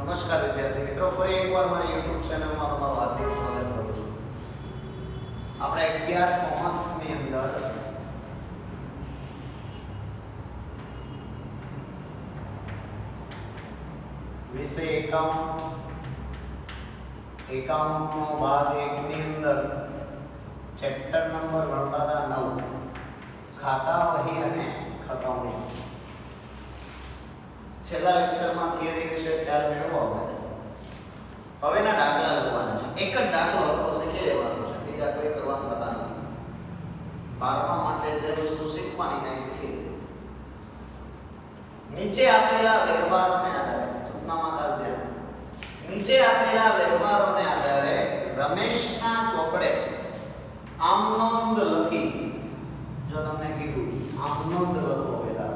નમસ્કાર વિદ્યાર્થી મિત્રો, ફરી એકવાર મારી YouTube ચેનલમાં તમારું હાર્દિક સ્વાગત કરું છું. આપણે 11 કોમર્સની અંદર વિષય એકાઉન્ટનો ભાગ 1 ની અંદર ચેપ્ટર નંબર ગણતા 9 ખાતા વહી અને ખતવણી. છેલ્લા લેક્ચરમાં થિયરી વિશે ખ્યાલ મેળવો આપણે. હવેના દાખલા જોવાના છે. એક જ દાખલો હતો શીખી લેવાનો છે, બીજા કોઈ કરવાનું થતા નથી. 12મા માટે જે વસ્તુ શીખવાની છે એ શીખી લે. નીચે આપેલા વ્યવહારોને આધારે, સૂચનામાં ખાસ ધ્યાન, નીચે આપેલા વ્યવહારોને આધારે રમેશના ચોપડે આમ નોંધ લખી. જો તમને કીધું આમ નોંધ લખો પહેલા,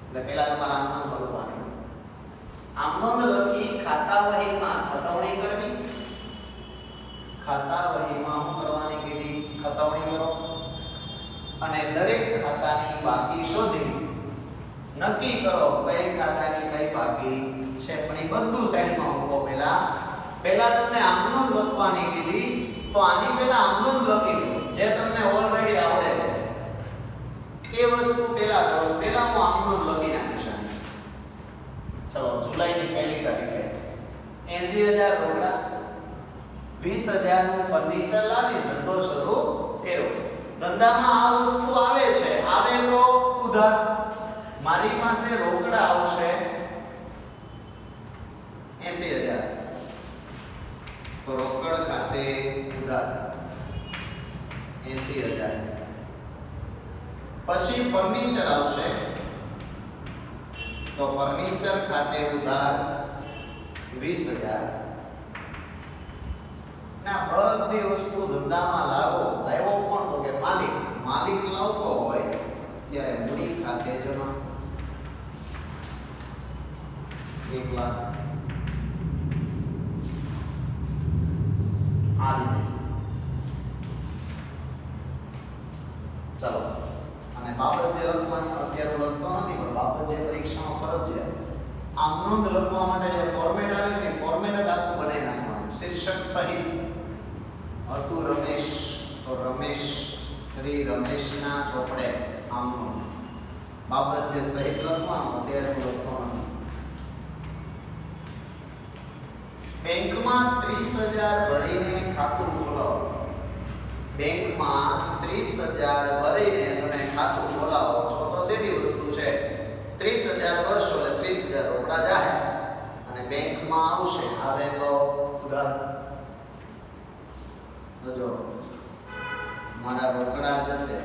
એટલે પહેલા તમારે આમ નોંધ લખવાની. આમ નોંધ લખી ખાતા વહીમાં ખતવણી કરવી. ખાતા વહીમાં શું કરવાની કીધી? ખતવણી કરો. અને દરેક ખાતાની બાકી શોધી નક્કી કરો કઈ ખાતાની કઈ બાકી છે. પણ એ બધું સાઈડમાં મૂકો. પહેલા તમને આમ નોંધ લખવાની કીધી, તો આની પહેલા આમ નોંધ લખી લો જે તમને ઓલરેડી આવડે છે. એ વસ્તુ પહેલા કરો. પહેલા હું આમ નોંધ લખી નાખીશ. ચલો, જુલાઈની 1લી તારીખે 80000 રોકડા, 20000 નું ફર્નિચર લાવી ધંધો શરૂ કર્યો. ધંધામાં આ વસ્તુ આવે છે, આવે તો ઉધાર. મારી પાસે રોકડા આવશે 80000, તો રોકડ ખાતે ઉધાર 80000. પછી ફર્નિચર આવશે, તો ફર્નિચર ખાતે ઉધાર 20000. ના બધી વસ્તુ ધંધામાં લાવ્યો કોણ? તો કે માલિક લાવતો હોય ત્યારે મૂડી ખાતે જમા 1 લાખ. આ રીતે. ચલો, અને બાબત જે લખવાની અત્યારે લખતો નથી, પણ બાબત જે પરીક્ષામાં ફરજિયાત આમ નોંધ લખવા માટે જે ફોર્મેટ આવે કે ફોર્મેટ જ આખું બનાવી નાખવાનું. શીર્ષક સહિત હતું રમેશ, તો રમેશ શ્રી રમેશના ચોપડે આમ નોંધ. બાબત જે સહિત લખવાનું અત્યારે હું લખતો નથી. બેંકમાં 30000 ભરીને ખાતું ખોલાવો. બેંકમાં 30000 ભરીને તમે ખાતું ખોલાવો છો, તો સીધી વસ્તુ છે. 30000 ભરશો એટલે 30000 રોકડા જાય અને બેંકમાં આવશે. આવે તો ઉધાર. જો મારા રોકડા જશે,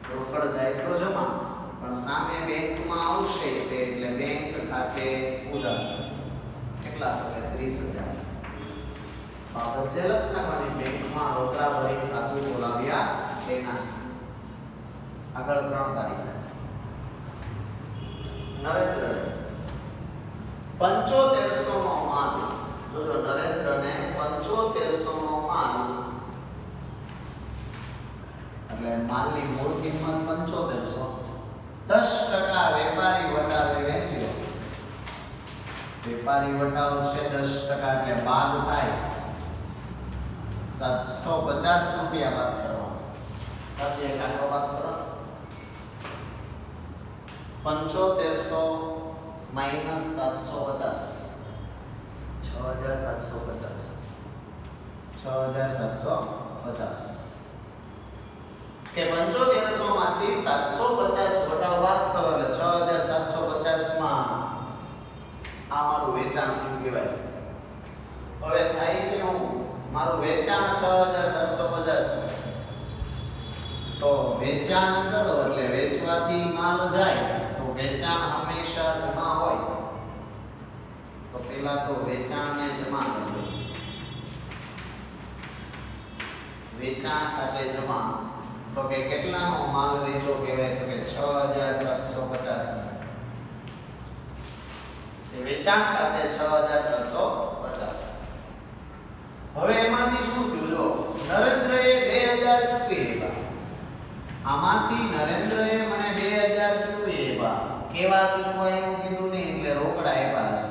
રોકડ જાય તો જમા, પણ સામે બેંકમાં આવશે એટલે બેંક ખાતે ઉધાર. કેટલા છે? 30000. બાબત જે લખનારની બેંકમાં રોકડા ભરી ખાતું ખોલાવ્યા તેના. આગળ 3 તારીખ નરેન્દ્રને 7500 નો માલ. જોજો, નરેન્દ્રને 7500 નો માલ, એટલે માલની મૂળ કિંમત 7500, 10% વેપારી વટાવે વેચ્યો. વેપારી વટાવ છે 10%, એટલે બાદ થાય 750 રૂપિયા બાદ કરવાનો. સાચી એક આંકડો બાદ કરો. 7500 માઈનસ 750, 6750. 6750 કે 7500 માંથી 750 વટાવ બાદ કરો એટલે 6750 માં આ મારું વેચાણ થયું કહેવાય. હવે થાય છે હું મારું વેચાણ 6750, તો વેચાણ કરો એટલે વેચવાથી માલ જાય, તો વેચાણ હંમેશા જમા હોય. તો પહેલા તો વેચાણને જમા કરવું. વેચાણ ખાતે જમા, તો કે કેટલાનો માલ વેચો કહેવાય? તો કે 6750. વેચાણ ખાતે 6750. હવે એમાંથી શું થયું? જો નરેન્દ્રએ 2000 ચૂકવી આપ્યા. આમાંથી નરેન્દ્રએ મને 2000 ચૂકવી આપ્યા. કેવા ચૂકવાય એવું કીધું નહીં, એટલે રોકડા આપ્યા છે.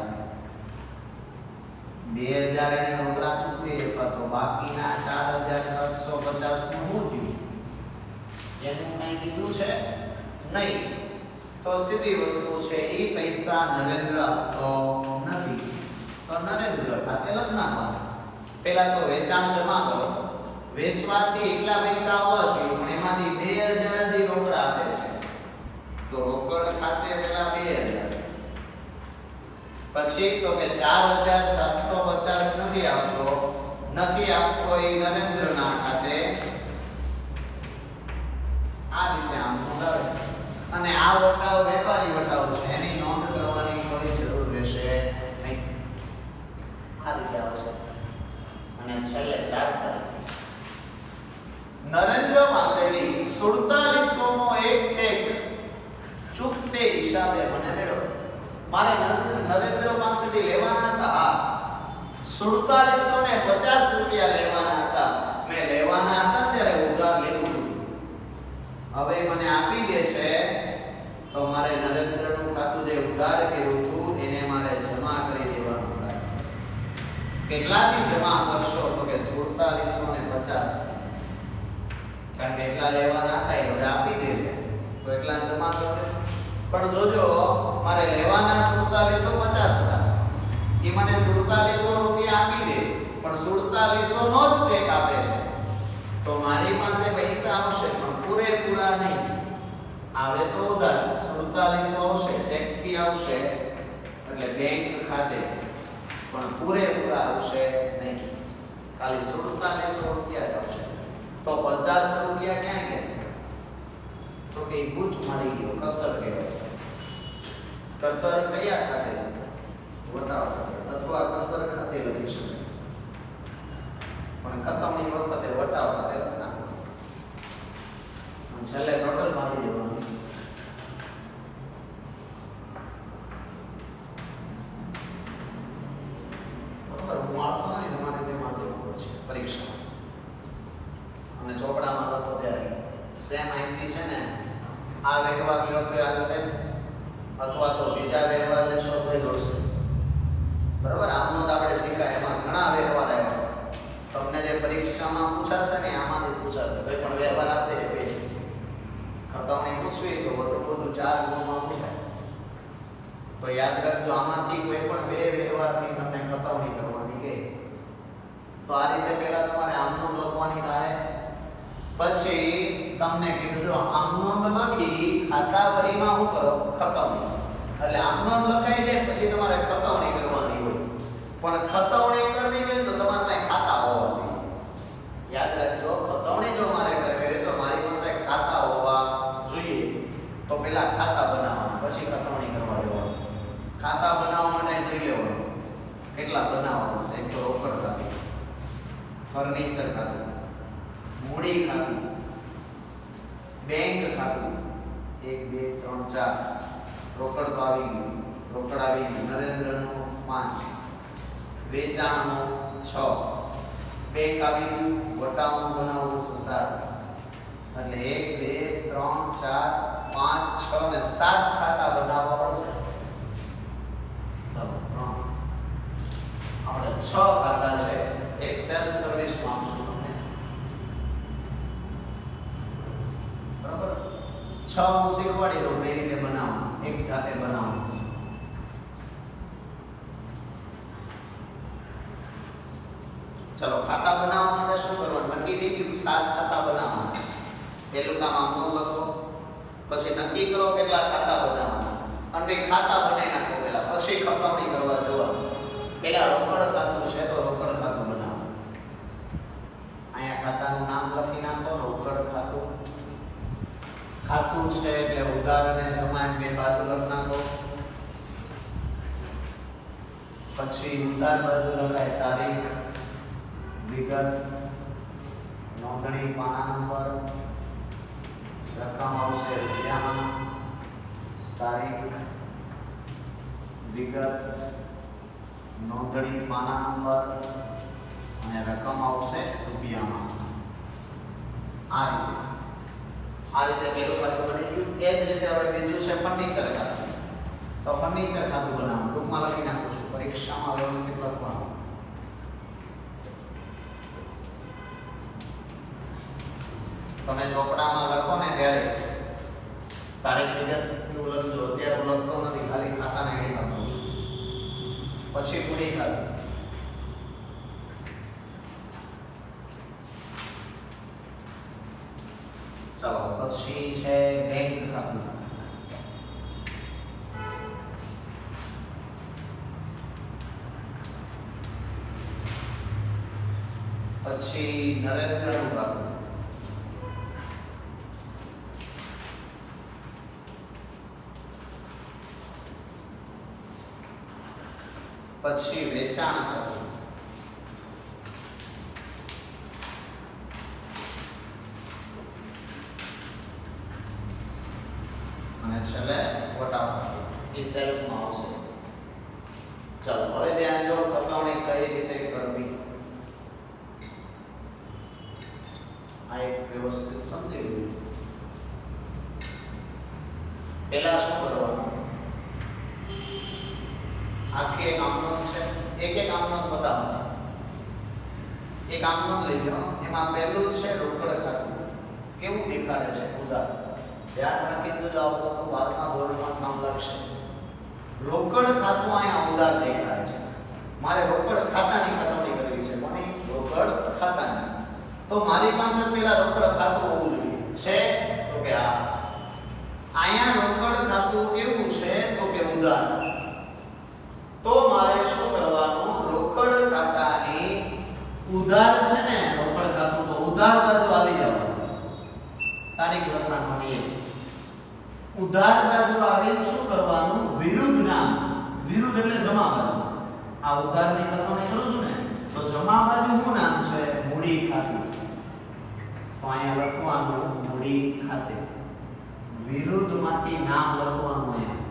2000 એને રોકડા ચૂકવી આપ્યા તો બાકીના 4750 નું શું થયું? એનું કઈ કીધું છે નહીં. તો સીધી વસ્તુ છે એ પૈસા નરેન્દ્ર આપતો નથી. તો નરેન્દ્ર ખાતે લખ નાખવાના. પહેલા તો વેચાણ જમા કરો. વેચવાથી એટલા પૈસા આવવા જોઈએ પણ એમાંથી 2000 જ રોકડા આપે છે. તો રોકડ ખાતે પેલા 2000. પછી તો કે 4750 નથી આપતો એ નરેન્દ્રના ખાતે આ રીતે આમ નોંધાવે. અને આ વટાવ વેપારી વટાવ છે એની નોંધ કરવાની કોઈ જરૂર રહેશે નહીં. આ રીતે આવશે. અને છેલ્લે 4 તારીખ નરેન્દ્ર પાસેથી 4700 નો એક ચેક ચૂકતે હિસાબે મને મેળવો. મારે નરેન્દ્ર પાસેથી લેવાના હતા 4750 રૂપિયા લેવાના હતા. મેં લેવાના હતા ત્યારે ઉધાર લીધું. હવે મને આપી દે છે તો મારે નરેન્દ્રનું ખાતું જે ઉધાર કર્યું હતું એને મારે જમા કરી દેવાનું થાય. કેટલાથી જમા કરશો? તો કે 4750. કારણ કે એટલા લેવાના હતા હવે આપી દે છે તો એટલા જમા કરે. પણ જોજો મારે લેવાના 4750 હતા. એ મને 4700 રૂપિયા આપી દે પણ 4700 નો જ ચેક આપે છે. તો મારી પાસે પૈસા આવશે પણ પૂરેપૂરા નહીં આવે. તો ઉધાર 4700 આવશે ચેક થી આવશે એટલે બેંક ખાતે પણ પૂરેપૂરા આવશે નહીં. ખાલી 4700 રૂપિયા જ આવશે. તો 50 રૂપિયા ક્યાં ગયા? તો કે ગુચ મારી ગયો. કસર કહેવાય છે. કસર કયા ખાતે? વટાવ ખાતે અથવા કસર ખાતે લખી શકાય પણ ખતમની વખતે વટાવ ખાતે લખના. છેલ્લે ટોટલ મારી દેવાનું. બરોબર. હું આવતો નહીં તમારે તે મારી દેવાનું છે પરીક્ષા અને ચોપડામાં લખો ત્યારે સેમ અહીંથી છે ને આ વ્યવહાર લ્યો તો આવશે અથવા તો બીજા વ્યવહાર લેશો તો દોડશે. બરાબર. આમનો તો આપણે શીખાય એમાં ઘણા વ્યવહાર આવ્યા. તમને જે પરીક્ષામાં પૂછાશે ને આમાંથી પૂછાશે. કોઈ પણ વ્યવહાર આપે છે બે ખતમણી પૂછવી તો વધુ 4 ગુણમાં પૂછાય. તો યાદ રાખજો આમાંથી કોઈ પણ બે વ્યવહારની તમને ખતમણી કરવાની કે તો આ રીતે પહેલા તમારે આમનોંધ લખવાની થાય. પછી તમને કીધું જો આમનોંધ લખી ખાતા વહીમાં શું કરો? ખતમણી. એટલે આમનોંધ લખાઈ જાય પછી તમારે ખતમણી કરવાની હોય. પણ ખતમણી કરવી હોય તો તમારા પાસે ખાતા હોવા જોઈએ. યાદ રાખજો ખતમણી જો મારે કરવી હોય તો મારી પાસે ખાતા હોવા જોઈએ. તો પહેલા ખાતા બનાવવાના પછી ખતમણી કરવા જવાનું. ખાતા બનાવવા માટે જોઈ લેવાનું કેટલા બનાવવાનું છે. એક તો રોકડ ખાતું, ફર્નિચર ખાતું, મૂડી ખાતું, બેંક ખાતું 1 2 3 4 રોકડ તો આવી ગયું. રોકડ આવી ગયું. નરેન્દ્રનું 5, વેચાણનું 6, બેંક આવી ગયું. વટાવનું બનાવવું 7. એટલે 1 2 3 4 5 6 ને 7 ખાતા બનાવવા પડશે. ચલો આપણે 6 ખાતા છે. એક સેલ્ફ સર્વિસ માં આપશું તમને. બરાબર. 6 હું શીખવાડી દઉં કઈ રીતે બનાવવું. એક જાતે બનાવવું પડશે. ચલો ખાતા બનાવવા માટે શું કરવાનું? નક્કી થઈ ગયું 7 ખાતા બનાવવાના. પહેલું કામ આમનું લખો. પછી નક્કી કરો કેટલા ખાતા બનાવવાના. અને ખાતા બનાવી નાખો પહેલા. પછી ખતમણી કરવા જવાનું. પહેલા રોકડ ખાતું છે તો રોકડ ખાતું બનાવો. અહીંયા ખાતાનું નામ લખી નાખો. રોકડ ખાતું. ખાતું છે એટલે ઉધાર અને જમા બે બાજુ લખી નાખો. પછી ઉધાર બાજુ લખાય તારીખ, વિગત, નોંધણી પાના નંબર, રકમ આવશે રૂપિયામાં, તારીખ, વિગત, નોંધણી પાના નંબર અને રકમ આવશે રૂપિયામાં. આ રીતે પેલું ખાતું બની ગયું. એ જ રીતે હવે બીજું છે ફર્નિચર ખાતું. તો ફર્નિચર ખાતું બનાવવાનું ટૂંકમાં લખી નાખું છું. પરીક્ષામાં વ્યવસ્થિત લખવાનું. તમે ચોપડામાં લખો ને ત્યારે તારીખ વિગત એવું લખજો. અત્યારે હું લખતો નથી, ખાલી ખાતાના આઈડીમાં લખું છું. પછી મૂડી ખાતું, ચાલો પછી છે બેંક ખાતું, પછી નરેન્દ્રનું ખાતું, પછી વેચાણ ખાતું, અને છેલ્લે વટાવ ખાતું. એ સેલ્ફમાં આવશે. ચાલો હવે ધ્યાન જો ખતવણી કઈ રીતે કરવી આ એક વ્યવસ્થિત સમજી લીધું. પહેલા શું કરવાનું, આખી એક આમનોંધ છે, એક એક આમનોંધ બતાવો. એક આમનોંધ લઈ લો, એમાં પહેલું છે રોકડ ખાતું. કેવું દેખાડે છે ઉધાર? ધ્યાન રાખીને જો આ વસ્તુ 12મા ધોરણમાં નામ લખશે. રોકડ ખાતું અહીંયા ઉધાર દેખાડે છે. મારે રોકડ ખાતાની ખતવણી કરવી છે. કોની? રોકડ ખાતાની. તો મારી પાસે પહેલા રોકડ ખાતું હોવું જોઈએ. છે તો કે આ અહીંયા રોકડ ખાતું કેવું છે તો કે ઉધાર. તો મારે શું કરવાનું, રોકડ ખાતાની ઉધાર છે ને, રોકડ ખાતું તો ઉધાર બાજુ આવી જવાનું. તારીખ લખવાની ઉધાર બાજુ આવીને શું કરવાનું, વિરુદ્ધ નામ. વિરુદ્ધ એટલે જમા બાજુ. આ ઉધારની ખતવણી કરું છું ને, તો જમા બાજુ શું નામ છે? મૂડી ખાતું. તો અહીંયા લખવાનું મૂડી ખાતે. વિરુદ્ધમાંથી નામ લખવાનું અહીંયા,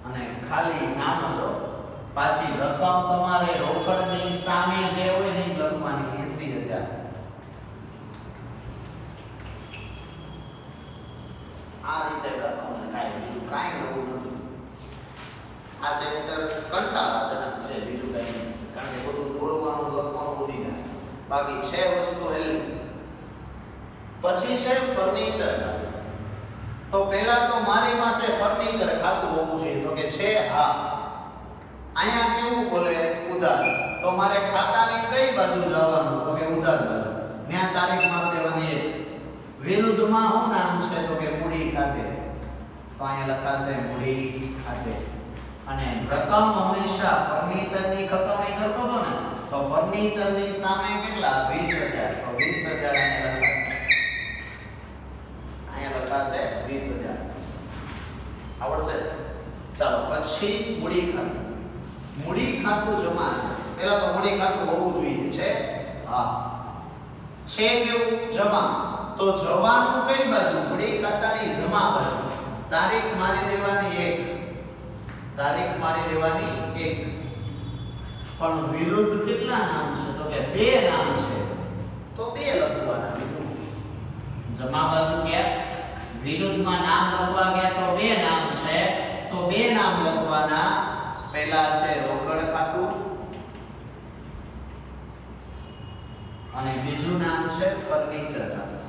અને ખાલી નામ જ. પાછી રકમ તમારે રોકડની સામે જે હોય ને લખવાની 80000. આ રીતે ખતવણી થાય, બીજું કાંઈ નવું નથી. આ ચેપ્ટર કંટાળાજનક છે, બીજું કંઈ નહીં. કારણ કે બધું દોરવાનું લખવાનું વધી જાય. બાકી છે વસ્તુ હેલી. પછી છે ફર્નિચર ખાતું. તો પહેલા તો મારી પાસે ફર્નિચર ખાતું હોવું જોઈએ. તો કે છે હા. અહીંયા કેવું બોલે? ઉધાર. તો મારે ખાતાની કઈ બાજુ જવાનું? તો કે ઉધાર બાજુ. ત્યાં તારીખ માર દેવાની એક. વિરુદ્ધમાં શું નામ છે? તો કે મૂડી ખાતે. તો અહીંયા લખાશે મૂડી ખાતે. અને રકમ હંમેશા ફર્નિચરની ખતવણી કરતો હતો ને, તો ફર્નિચરની સામે કેટલા? 20000. તો 20000 અહીંયા લખાશે. અહીંયા લખાશે 20000. આવડશે? ચાલો પછી મૂડી ખાતું. મૂડી ખાતું જમા છે. પહેલા તો મૂડી ખાતું હોવું જોઈએ. છે હા. છે કેવું? જમા. તો જવાનું કઈ બાજુ? મૂડી ખાતાની જમા બાજુ. તારીખ મારી દેવાની 1. તારીખ મારી દેવાની 1. પણ વિરુદ્ધ કેટલા નામ છે? તો કે 2 નામ છે. તો 2 લખવાના. જમા બાજુ ક્યાં? વિરુદ્ધમાં નામ લખવા ગયા તો 2 નામ છે. તો 2 નામ લખવાના. પહેલા છે રોકડ ખાતું અને બીજું નામ છે ફર્નિચર ખાતું.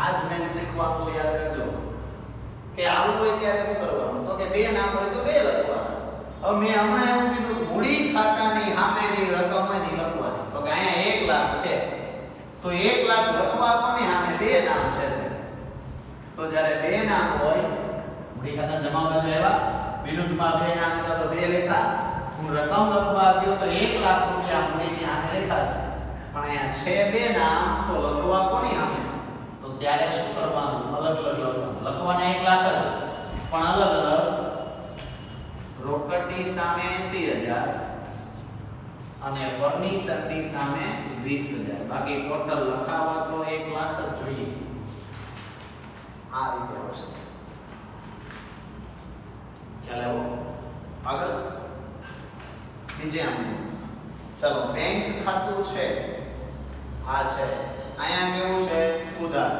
આજ મેં શીખવાનું છે, યાદ રાખજો કે આવું હોય ત્યારે શું કરવાનું? તો કે 2 નામ હોય તો 2 લખવાના. હવે મેં હમણાં એવું કીધું મૂડી ખાતાની સામેની રકમ એની લખવાની. તો કે અહીંયા 1 લાખ છે, તો 1 લાખ લખવા કોની સામે? 2 નામ છે. તો જ્યારે 2 નામ હોય, મૂડી ખાતા જમા બાજુ આવ્યા, વિરુદ્ધમાં 2 નામ હતા તો 2 લેખા. હું રકમ લખવા ગયો તો 1 લાખ રૂપિયા મૂડીની સામે લેખા છે. પણ અહીંયા છે 2 નામ, તો લખવા કોની સામે? તો ત્યારે શું કરવાનું? અલગ અલગ લખવાનું. લખવાના 1 લાખ જ, પણ અલગ અલગ. રોકડની સામે 80000 અને ફર્નિચરની સામે 20000. બાકી ટોટલ લખાવા તો 1 લાખ જ જોઈએ. આ રીતે આવશે. ખ્યાલ આવ્યો? આગળ બીજે આમ ચાલો બેંક ખાતું છે. આ છે. અહીંયા કેવું છે? ઉધાર.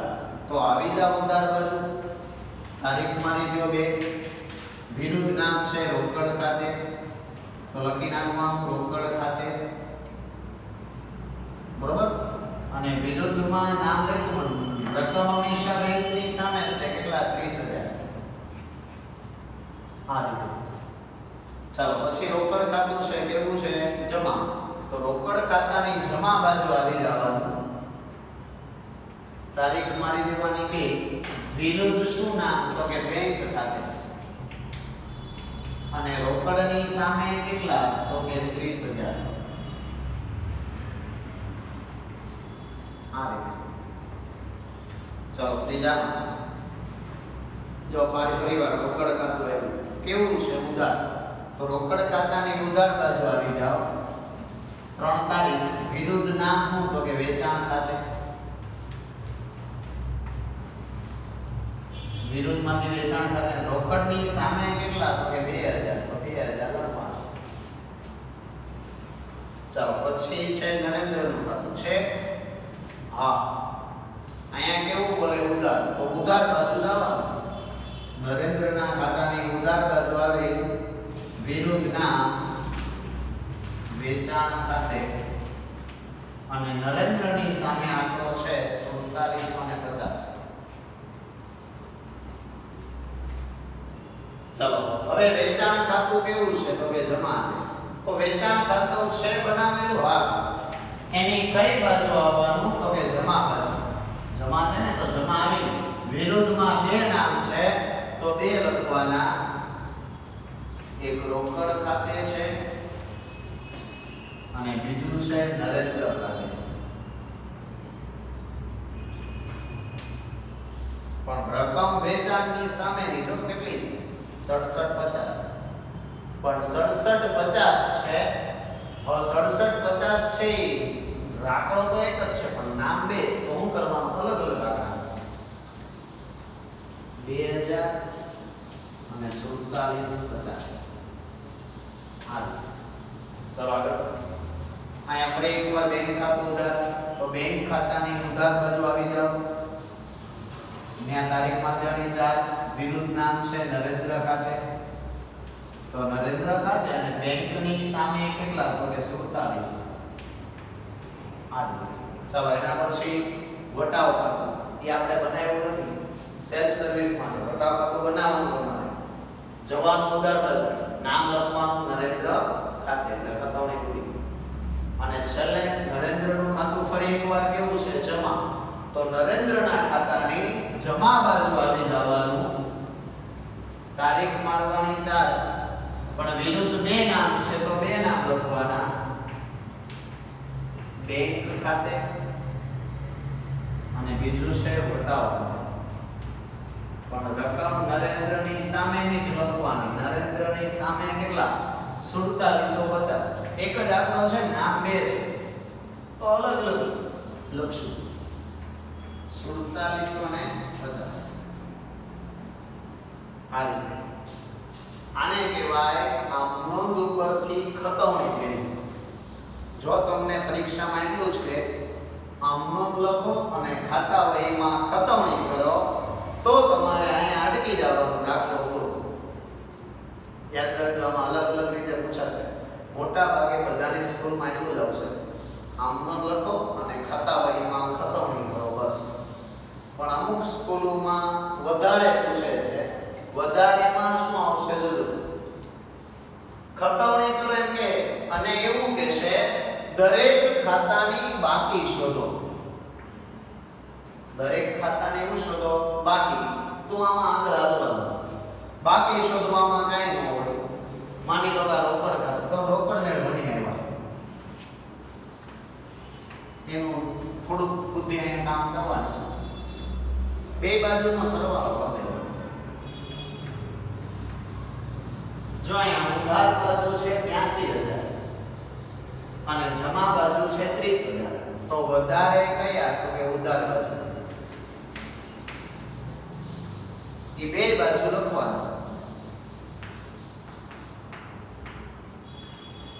તો આવી જાવ ઉધાર બાજુ. તારીખ માની દો 2. વિરુદ્ધ નામ છે રોકડ ખાતે. તો લખી નાખવાનું રોકડ ખાતે. બરોબર. અને વિરુદ્ધમાં નામ લખવું રકમ હંમેશા બેંકની સામે તે કેટલા 30,000 આ રીતે. ચાલો પછી રોકડ ખાતું છે કેવું છે જમા. તો રોકડ ખાતાની જમા બાજુ આવી જવાનું. તારીખ મારી દેવાની 2. વિરુદ્ધ શું નામ તો કે બેંક ખાતે. અને રોકડની સામે કેટલા તો કે 30,000 આ રીતે. ચલો ત્રીજા જો ફરીવાર રોકડ ખાતું આવ્યું કેવું છે ઉધાર. તો રોકડ ખાતાની ઉધાર બાજુ આવી જાઓ. 3 તારીખ વિરુદ્ધ નામ શું તો કે વેચાણ ખાતે. વિરુદ્ધમાંથી વેચાણ ખાતે. રોકડની સામે કેટલા તો કે 2000 તો 2000 લખવાનું. ચાલો પછી છે નરેન્દ્રનું ખાતું છે. હા અહીંયા કેવું બોલે ઉધાર. તો ઉધાર બાજુ જવાનું. નરેન્દ્રના ખાતાની ઉધાર બાજુ આવી વિરુદ્ધના વેચાણ ખાતે. અને નરેન્દ્રની સામે આંકડો છે 4750. ચલો હવે વેચાણ ખાતું કેવું છે તો કે જમા છે. તો વેચાણ ખાતું છે બનાવેલું હા એની કઈ બાજુ આવવાનું તો કે જમા બાજુ. જમા છે ને તો જમા આવી. વિરુદ્ધમાં 2 નામ છે તો 2 લખવાના. એક રોકડ ખાતે છે અને બીજું છે નરેન્દ્ર ખાતે. પણ રકમ વેચાણની સામેની જો કેટલી છે 6750. પણ 6750 છે. હવે 6750 છે આંકડો તો એક જ છે પણ નામ 2 તો શું કરવાનું અલગ અલગ આંકડા 2000 અને 4750 હાલ. ચલો આગળ. અહીંયા ફરી એકવાર બેંક ખાતું ઉધાર. તો બેંક ખાતાની ઉધાર બાજુ આવી જાઓ. ત્યાં તારીખ માર દેવાની 4. વિરુદ્ધ નામ છે નરેન્દ્ર ખાતે. તો નરેન્દ્ર ખાતે અને બેંકની સામે કેટલા તો કે 47. ચાલો એના પછી વટાવ ખાતું. એ આપણે બનાવ્યું નથી સેલ્ફ સર્વિસમાં છે. વટાવ ખાતું બનાવવાનું તમારે. જવાનું ઉધાર બાજુ નામ લખવાનું નરેન્દ્ર ખાતે એટલે ખાતાઓની પૂરી. અને છેલ્લે નરેન્દ્રનું ખાતું ફરી એકવાર કેવું છે જમા. તો નરેન્દ્રના ખાતાની જમા બાજુ આવી જવાનું. તારીખ મારવાની 4. પણ વિરુદ્ધ 2 નામ છે તો 2 નામ લખવાના. બેંક ખાતે અને બીજું છે વટાવ ખાતે. પણ રકમ નરેન્દ્રની સામેની જ લખવાની. નરેન્દ્રની સામે કેટલા 4750. એક જ આંકડો છે નામ 2 છે તો અલગ અલગ લખશું. 4750 આ રીતે. આને કહેવાય આમ નોંધ ઉપરથી ખતવણી કરી. જો તમને પરીક્ષામાં એટલું જ કે આમ નોંધ લખો અને ખાતા વહીમાં ખતવણી કરો તો તમારે અહીંયા અટકી જવાનો દાખલો પૂરો. યાદ રાખજો આમાં અલગ અલગ રીતે પૂછાશે. મોટા ભાગે બધાની સ્કૂલમાં એટલું જ આવશે આમ નોંધ લખો અને ખાતા વહીમાં ખતવણી કરો બસ. પણ અમુક સ્કૂલોમાં વધારે પૂછે છે. વધારેમાં શું આવશે જોજો ખતવણી કરો એમ કે અને એવું કે છે દરેક ખાતાની બાકી શોધો. દરેક ખાતાને એવું શોધો બાકી. તો આમાં આગળ આવવાનું બાકી શોધવામાં કાંઈ ન હોય. માની લો કે રોકડ ખાતું તો રોકડ ને ભણીને આવ્યા એનું થોડુંક બુદ્ધિ અહીંયા કામ કરવાનું. 2 બાજુનો સરવાળો કરી દેવાનો. જો અહીંયા ઉધાર બાજુ છે 82,000 અને જમા બાજુ છે 30,000 તો વધારે કયા તો કે ઉધાર બાજુ. એ 2 બાજુ લખવાનું.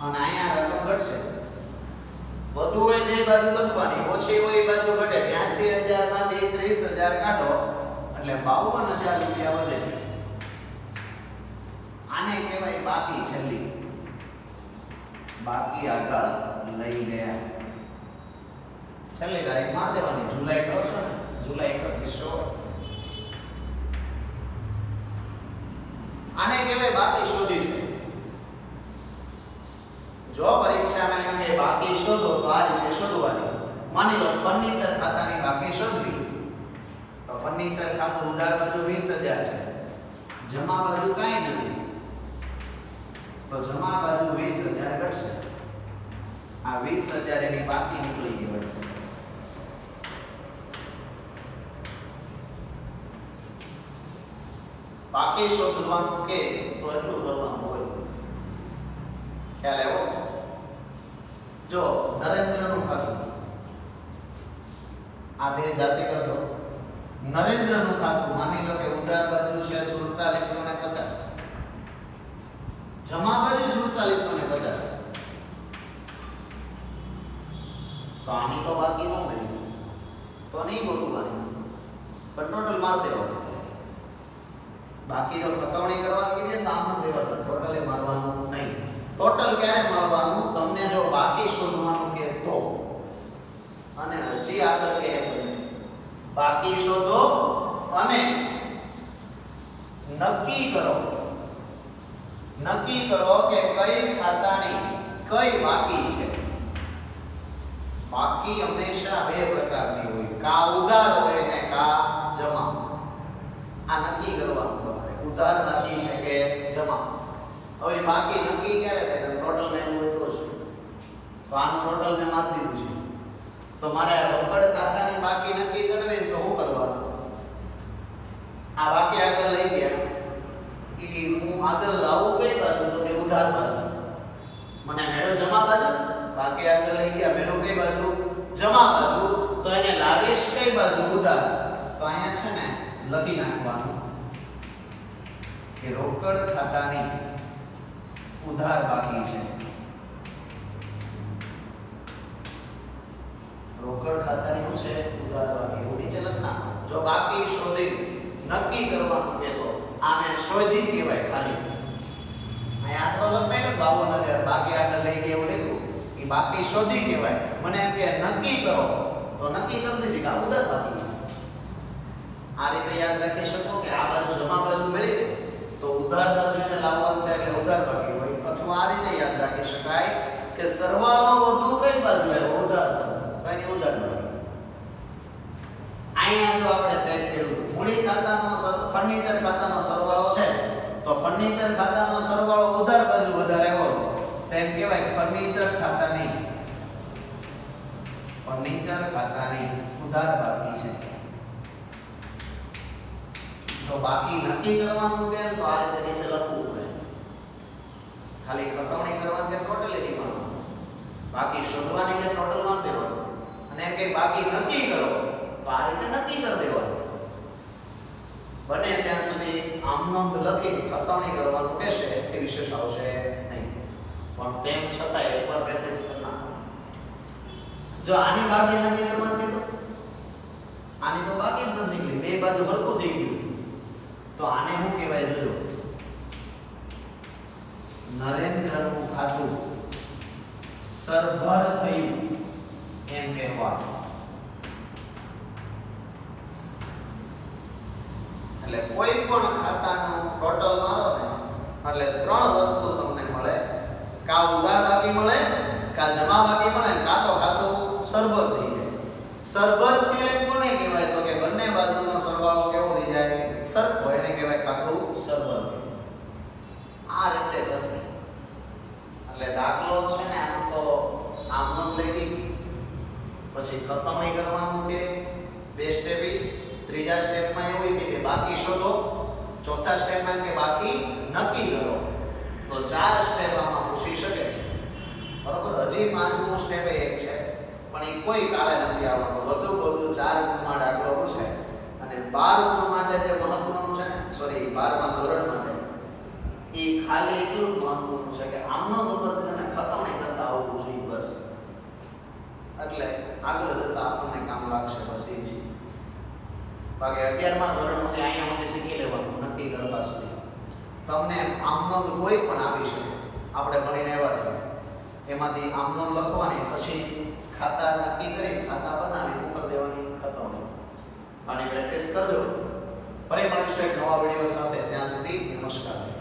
અને અહીંયા રકમ ઘટશે. વધુ હોય તે બાજુ લખવાની, ઓછી હોય એ બાજુ ઘટે. 82,000 માંથી 30,000 કાઢો એટલે 52,000 રૂપિયા વધે. આને કહેવાય બાકી છેલ્લી. બાકી આગળ લઈ ગયા. છેલ્લી તારીખ માર દેવાની. જુલાઈ કરો છો ને, જુલાઈ 3100 હોય. આને કહેવાય બાકી શોધી છે. જો પરીક્ષામાં એમ કે બાકી શોધો તો આ રીતે શોધવાની. માની લો ફર્નિચર ખાતાની બાકી શોધવી, તો ફર્નિચર ખાતું ઉધાર બાજુ 20000 છે, જમા બાજુ કાંઈ નથી, તો જમા બાજુ 20000 ઘટશે. આ 20000 એની બાકી નીકળી ગઈ. બાકી શોધવાનું કે તો એટલું કરવાનું હોય. ખ્યાલ આવ્યો? જો નરેન્દ્રનું ખાતું, આ બે જાતે કરજો. નરેન્દ્રનું ખાતું માની લો કે ઉધાર બાજુ છે 4750, જમા બાજુ 4750, તો આની તો બાકી ન મળી, તો નહીં ગોતવાની, પણ ટોટલ માર દેવાનું. બાકી જો ખતવણી કરવાની કીધી તો આમ દેવા દો, ટોટલે મારવાનું નહીં. ટોટલ ક્યારે મારવાનું? તમને જો બાકી શોધવાનું કે તો. અને હજી આગળ કહે તમને બાકી શોધો અને નક્કી કરો કે કઈ ખાતાની કઈ બાકી છે. બાકી હંમેશા બે પ્રકારની હોય, કા ઉધાર હોય ને કા જમા. આ નક્કી કરવાનું તમારે, ઉધાર બાકી છે કે જમા. હવે બાકી નક્કી ક્યારે થાય? ટોટલ મેં હોય તો જ. તો આનું ટોટલ મેં મારી દીધું છે, તો મારે રોકડ ખાતાની બાકી નક્કી કરવી તો શું કરવાનું? આ બાકી આગળ લઈ ગયા, ઈ હું આગળ લાવું કઈ બાજુ? તો કે ઉધાર બાજુ. મને મેળો જમા બાજુ, બાકી આગળ લઈ ગયા મેળો કઈ બાજુ? જમા બાજુ. તો એને લાવીશ કઈ બાજુ? ઉધાર. તો અહીંયા છે ને લખી નાખવાનું કે રોકડ ખાતાની ઉધાર બાકી છે. રોકડ ખાતાની શું છે? ઉધાર બાકી. એવું નીચે લખના. જો બાકી શોધી નક્કી કરવાનું કે તો આ મેં શોધી કહેવાય ખાલી. અહીંયા આટલો લખાયો 52000, બાકી આગળ લઈ ગયા એવું લખ્યું, એ બાકી શોધી કહેવાય. મને એમ કે નક્કી કરો, તો નક્કી કરી દીધી કે આ ઉધાર બાકી. આ રીતે યાદ રાખી શકો કે આ બાજુ જમા બાજુ મળી ગઈ તો ઉધાર બાજુ એને લાવવાનું થાય એટલે ઉધાર બાકી હોય. અથવા આ રીતે યાદ રાખી શકાય કે સરવાળો વધુ કઈ બાજુ આવ્યો? ઉધાર બાજુ. તો એની ઉધાર બાજુ. અહીંયા જો આપણે પેન કર્યું મૂડી ખાતાનો ફર્નિચર ખાતાનો સરવાળો છે, તો ફર્નિચર ખાતાનો સરવાળો ઉધાર બાજુ વધારે આવ્યો, તેમ કહેવાય ફર્નિચર ખાતાની ઉધાર બાકી છે. જો બાકી નક્કી કરવાનું કે તો આ રીતે નીચે લખવું પડે. ખાલી ખતવણી કરવાની કે ટોટલ એની કરવાનું, બાકી શોધવાની કે ટોટલ માં દેવાનું. અને એમ કે બાકી નક્કી કરો તો આ રીતે નક્કી કરી દેવાનું. બને ત્યાં સુધી આમનોંધ લખી ખતવણી કરવાનું કહેશે, એથી વિશેષ આવશે નહીં. પણ તેમ છતાં એકવાર પ્રેક્ટિસ કરના. જો આની બાકી નક્કી કરવાનું કીધું, આની તો બાકી જ નથી નીકળી, બે બાજુ હરખું થઈ ગયું, તો આને શું કહેવાય? જોજો, નરેન્દ્રનું ખાતું સરભર થયું એમ કહેવાનું. એટલે કોઈ પણ ખાતાનું ટોટલ મારો ને એટલે ત્રણ વસ્તુ તમને મળે, કા ઉધાર બાકી મળે, કા જમા બાકી મળે, કા તો ખાતું સરભર થઈ જાય. સરભર થયું એમ કોને કહેવાય? તો કે બંને બાજુનો સરવાળો કેવો થઈ જાય? સરખો, એને કહેવાય ખાતું સરભર થયું. આ રીતે થશે. એટલે દાખલો છે ને આમ તો આમનો લખી પછી ખતવણી કરવાનું કે બે સ્ટેપી, ત્રીજા સ્ટેપમાં એવું કે બાકી શોધો, ચોથા સ્ટેપમાં કે બાકી નક્કી કરો. તો ચાર સ્ટેપ આમાં પૂછી શકે. બરોબર? હજી પાંચમું સ્ટેપ એક છે પણ એ કોઈ કાલે નથી આવવાનું. વધુ 4 ગુણમાં દાખલો પૂછાય અને 12 ગુણ માટે જે મહત્વનું છે ને, સોરી 12મા ધોરણ માટે એ ખાલી એટલું જ મહત્વનું છે કે આમનો ઉપરથી અને ખતવણી કરતા આવવું જોઈએ બસ. એટલે આગળ જતા આપણને કામ લાગશે બસ એ જ. બાકી 11મા ધોરણથી અહીંયા સુધી શીખી લેવાનું નક્કી કરતા સુધી. તમને આમનો કોઈ પણ આવી શકે. આપણે ભણીને આવ્યા છે એમાંથી આમનો લખવાની, પછી ખાતા નક્કી કરી ખાતા આની પ્રેક્ટિસ કરજો. ફરી મળીશું એક નવા વિડીયો સાથે. ત્યાં સુધી નમસ્કાર.